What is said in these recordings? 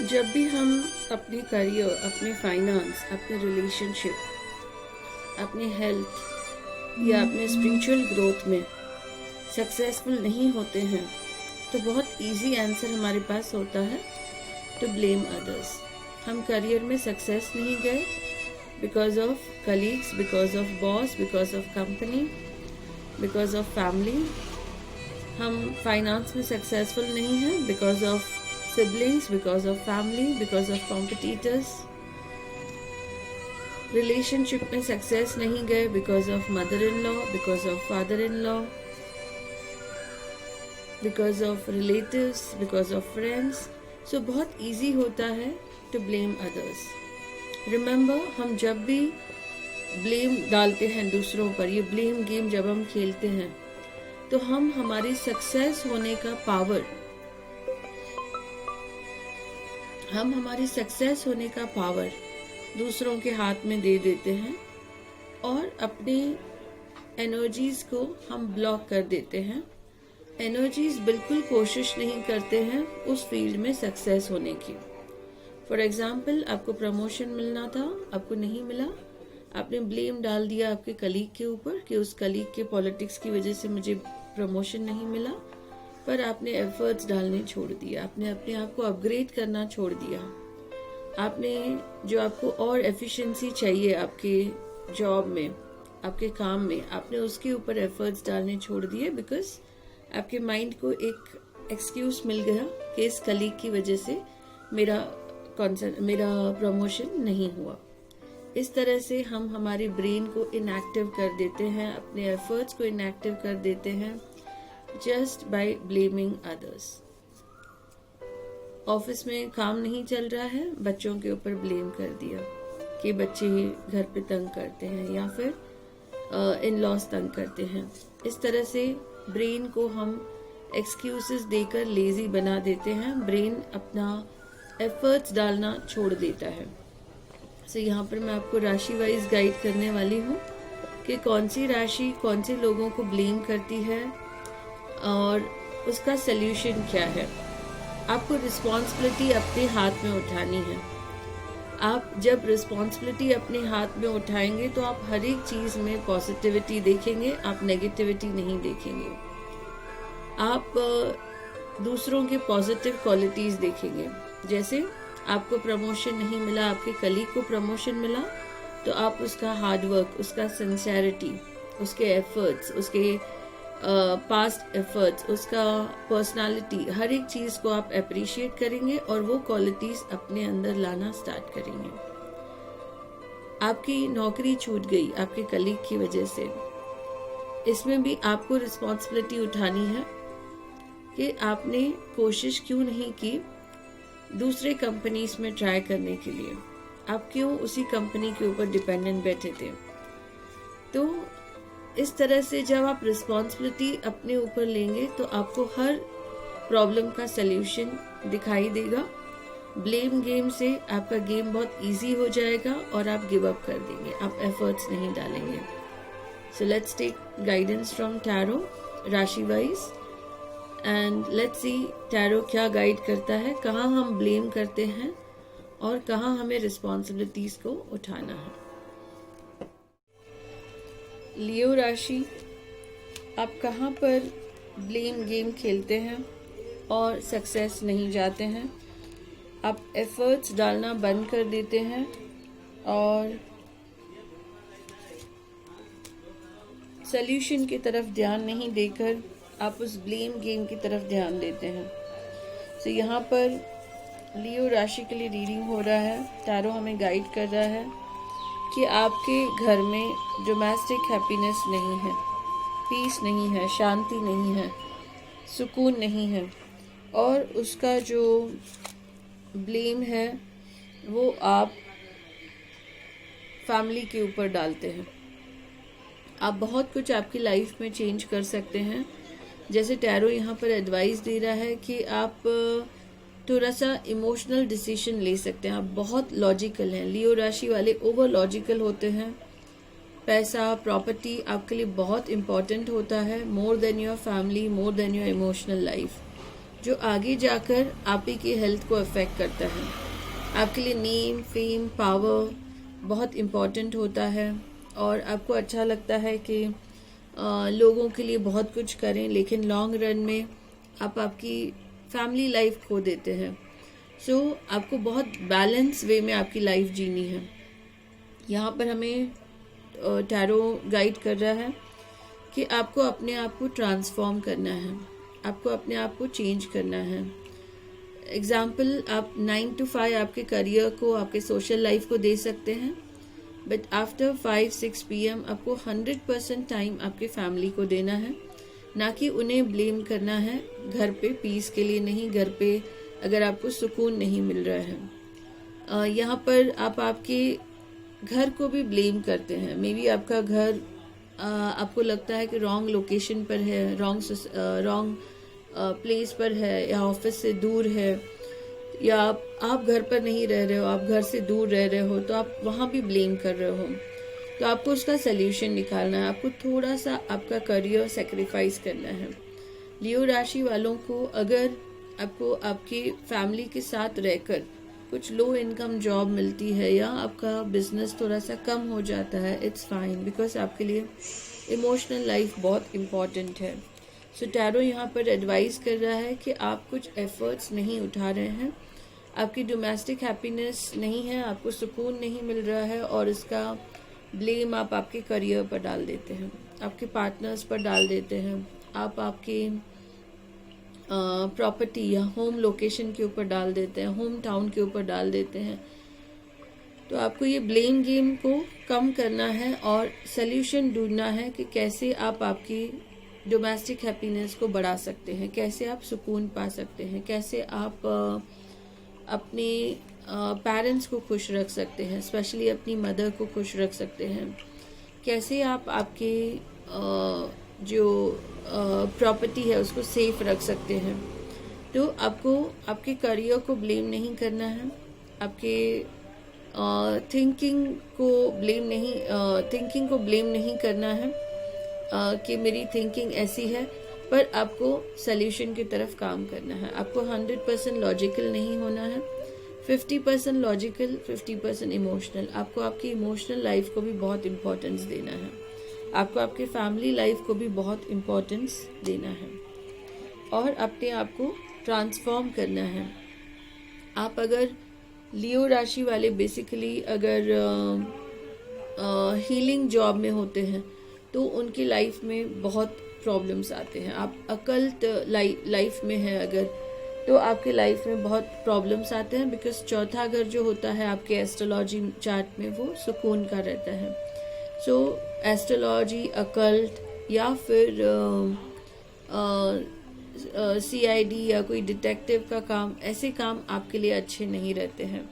जब भी हम अपने करियर, अपने फाइनेंस, अपने रिलेशनशिप, अपने हेल्थ या अपने स्पिरिचुअल ग्रोथ में सक्सेसफुल नहीं होते हैं तो बहुत इजी आंसर हमारे पास होता है टू ब्लेम अदर्स। हम करियर में सक्सेस नहीं गए because of colleagues, because of boss, because of company, because of family. हम फाइनेंस में सक्सेसफुल नहीं हैं because of siblings, because of family, because of competitors. Relationship में सक्सेस नहीं गए because of mother-in-law, because of father-in-law, because of relatives, because of friends. So बहुत easy होता है to blame others. Remember, हम जब भी blame डालते हैं दूसरों पर, ये blame game जब हम खेलते हैं तो हम हमारी सक्सेस होने का पावर, दूसरों के हाथ में दे देते हैं और अपनी एनर्जीज को हम ब्लॉक कर देते हैं। एनर्जीज बिल्कुल कोशिश नहीं करते हैं उस फील्ड में सक्सेस होने की। फॉर एग्जाम्पल, आपको प्रमोशन मिलना था, आपको नहीं मिला, आपने ब्लेम डाल दिया आपके कलीग के ऊपर कि उस कलीग के पॉलिटिक्स की वजह से मुझे प्रमोशन नहीं मिला। पर आपने एफर्ट्स डालने छोड़ दिया, आपने अपने आप को अपग्रेड करना छोड़ दिया, आपने जो आपको और एफिशिएंसी चाहिए आपके जॉब में, आपके काम में, आपने उसके ऊपर एफर्ट्स डालने छोड़ दिए बिकॉज आपके माइंड को एक एक्सक्यूज मिल गया कि इस कलीग की वजह से मेरा प्रमोशन नहीं हुआ। इस तरह से हम हमारे ब्रेन को इनएक्टिव कर देते हैं, अपने एफर्ट्स को इनएक्टिव कर देते हैं just by blaming others. Office में काम नहीं चल रहा है, बच्चों के ऊपर ब्लेम कर दिया कि बच्चे घर पे तंग करते हैं या फिर इन लॉज तंग करते हैं। इस तरह से ब्रेन को हम एक्सक्यूजेस देकर लेजी बना देते हैं, ब्रेन अपना एफर्ट्स डालना छोड़ देता है। यहाँ पर मैं आपको राशि वाइज गाइड करने वाली हूँ कि कौन सी राशि कौन से लोगों को ब्लेम करती है और उसका सल्यूशन क्या है। आपको रिस्पॉन्सिबिलिटी अपने हाथ में उठानी है। आप जब रिस्पॉन्सिबिलिटी अपने हाथ में उठाएंगे तो आप हर एक चीज में पॉजिटिविटी देखेंगे, आप नेगेटिविटी नहीं देखेंगे। आप दूसरों के पॉजिटिव क्वालिटीज देखेंगे। जैसे आपको प्रमोशन नहीं मिला, आपके कलीग को प्रमोशन मिला, तो आप उसका हार्डवर्क, उसका सिंसेरिटी, उसके एफर्ट्स, उसके पास्ट एफर्ट्स, उसका पर्सनालिटी, हर एक चीज को आप अप्रिशिएट करेंगे और वो क्वालिटीज अपने अंदर लाना स्टार्ट करेंगे। आपकी नौकरी छूट गई आपके कलीग की वजह से, इसमें भी आपको रिस्पॉन्सिबिलिटी उठानी है कि आपने कोशिश क्यों नहीं की दूसरे कंपनीज में ट्राई करने के लिए, आप क्यों उसी कंपनी के ऊपर डिपेंडेंट बैठे थे। तो इस तरह से जब आप रिस्पॉन्सिबिलिटी अपने ऊपर लेंगे तो आपको हर प्रॉब्लम का सल्यूशन दिखाई देगा। ब्लेम गेम से आपका गेम बहुत इजी हो जाएगा और आप गिव अप कर देंगे, आप एफर्ट्स नहीं डालेंगे। So let's take guidance from tarot राशि wise and let's see tarot क्या गाइड करता है, कहाँ हम ब्लेम करते हैं और कहाँ हमें रिस्पॉन्सिबिलिटीज को उठाना है। लियो राशि, आप कहाँ पर ब्लेम गेम खेलते हैं और सक्सेस नहीं जाते हैं। आप एफर्ट्स डालना बंद कर देते हैं और सल्यूशन की तरफ ध्यान नहीं देकर आप उस ब्लेम गेम की तरफ ध्यान देते हैं। यहाँ पर लियो राशि के लिए रीडिंग हो रहा है। टैरो हमें गाइड कर रहा है कि आपके घर में डोमेस्टिक हैप्पीनेस नहीं है, पीस नहीं है, शांति नहीं है, सुकून नहीं है और उसका जो ब्लेम है वो आप फैमिली के ऊपर डालते हैं। आप बहुत कुछ आपकी लाइफ में चेंज कर सकते हैं। जैसे टैरो यहाँ पर एडवाइस दे रहा है कि आप थोड़ा सा इमोशनल डिसीजन ले सकते हैं। आप बहुत लॉजिकल हैं, लियो राशि वाले ओवर लॉजिकल होते हैं। पैसा, प्रॉपर्टी आपके लिए बहुत इम्पोर्टेंट होता है, more than your family, more than your emotional life. जो आगे जाकर आप ही की हेल्थ को अफेक्ट करता है। आपके लिए नेम, फेम, पावर बहुत इम्पोर्टेंट होता है और आपको अच्छा लगता है कि लोगों के लिए बहुत कुछ करें, लेकिन लॉन्ग रन में आप आपकी फैमिली लाइफ खो देते हैं। सो आपको बहुत बैलेंस वे में आपकी लाइफ जीनी है। यहाँ पर हमें टैरो गाइड कर रहा है कि आपको अपने आप को ट्रांसफॉर्म करना है, आपको अपने आप को चेंज करना है। एग्जाम्पल, आप 9 to 5 आपके करियर को, आपके सोशल लाइफ को दे सकते हैं, बट आफ्टर 5-6 PM आपको 100% टाइम आपके फैमिली को देना है, ना कि उन्हें ब्लेम करना है घर पे पीस के लिए नहीं, घर पे अगर आपको सुकून नहीं मिल रहा है। यहाँ पर आप आपके घर को भी ब्लेम करते हैं। मे बी आपका घर आपको लगता है कि रॉन्ग लोकेशन पर है, रॉन्ग प्लेस पर है, या ऑफिस से दूर है, या आप घर पर नहीं रह रहे हो, आप घर से दूर रह रहे हो, तो आप वहाँ भी ब्लेम कर रहे हो। तो आपको उसका सल्यूशन निकालना है। आपको थोड़ा सा आपका करियर सेक्रीफाइस करना है। लियो राशि वालों को अगर आपको आपकी फैमिली के साथ रहकर कुछ लो इनकम जॉब मिलती है या आपका बिजनेस थोड़ा सा कम हो जाता है, इट्स फाइन, बिकॉज आपके लिए इमोशनल लाइफ बहुत इम्पॉर्टेंट है। सो टैरो यहाँ पर एडवाइस कर रहा है कि आप कुछ एफर्ट्स नहीं उठा रहे हैं, आपकी डोमेस्टिक हैप्पीनेस नहीं है, आपको सुकून नहीं मिल रहा है, और इसका ब्लेम आप आपके करियर पर डाल देते हैं, आपके पार्टनर्स पर डाल देते हैं, आप आपके प्रॉपर्टी या होम लोकेशन के ऊपर डाल देते हैं, होम टाउन के ऊपर डाल देते हैं। तो आपको ये ब्लेम गेम को कम करना है और सल्यूशन ढूंढना है कि कैसे आप आपकी डोमेस्टिक हैप्पीनेस को बढ़ा सकते हैं, कैसे आप सुकून पा सकते हैं, कैसे आप अपने पेरेंट्स को खुश रख सकते हैं, स्पेशली अपनी मदर को खुश रख सकते हैं, कैसे आप आपके जो प्रॉपर्टी है उसको सेफ रख सकते हैं। तो आपको आपके करियर को ब्लेम नहीं करना है, आपके थिंकिंग को ब्लेम नहीं करना है कि मेरी थिंकिंग ऐसी है, पर आपको सल्यूशन की तरफ काम करना है। आपको 100% लॉजिकल नहीं होना है, 50% लॉजिकल, 50% इमोशनल। आपको आपकी इमोशनल लाइफ को भी बहुत इम्पोर्टेंस देना है, आपको आपके फैमिली लाइफ को भी बहुत इम्पोर्टेंस देना है, और अपने आप को ट्रांसफॉर्म करना है। आप अगर लियो राशि वाले बेसिकली अगर हीलिंग जॉब में होते हैं तो उनकी लाइफ में बहुत प्रॉब्लम्स आते हैं। आप अकल्ट लाइफ में है अगर, तो आपके लाइफ में बहुत प्रॉब्लम्स आते हैं, बिकॉज चौथा घर जो होता है आपके एस्ट्रोलॉजी चार्ट में वो सुकून का रहता है। सो एस्ट्रोलॉजी, अकल्ट या फिर CID या कोई डिटेक्टिव का काम, ऐसे काम आपके लिए अच्छे नहीं रहते हैं।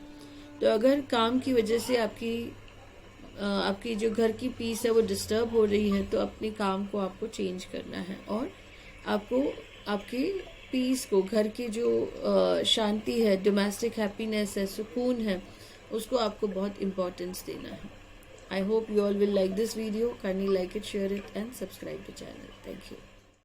तो अगर काम की वजह से आपकी जो घर की पीस है वो डिस्टर्ब हो रही है, तो अपने काम को आपको चेंज करना है, और आपको आपके पीस को, घर की जो शांति है, डोमेस्टिक हैप्पीनेस है, सुकून है, उसको आपको बहुत इम्पोर्टेंस देना है। I hope you all will like this video. Kindly like it, share it and subscribe to the channel. Thank you.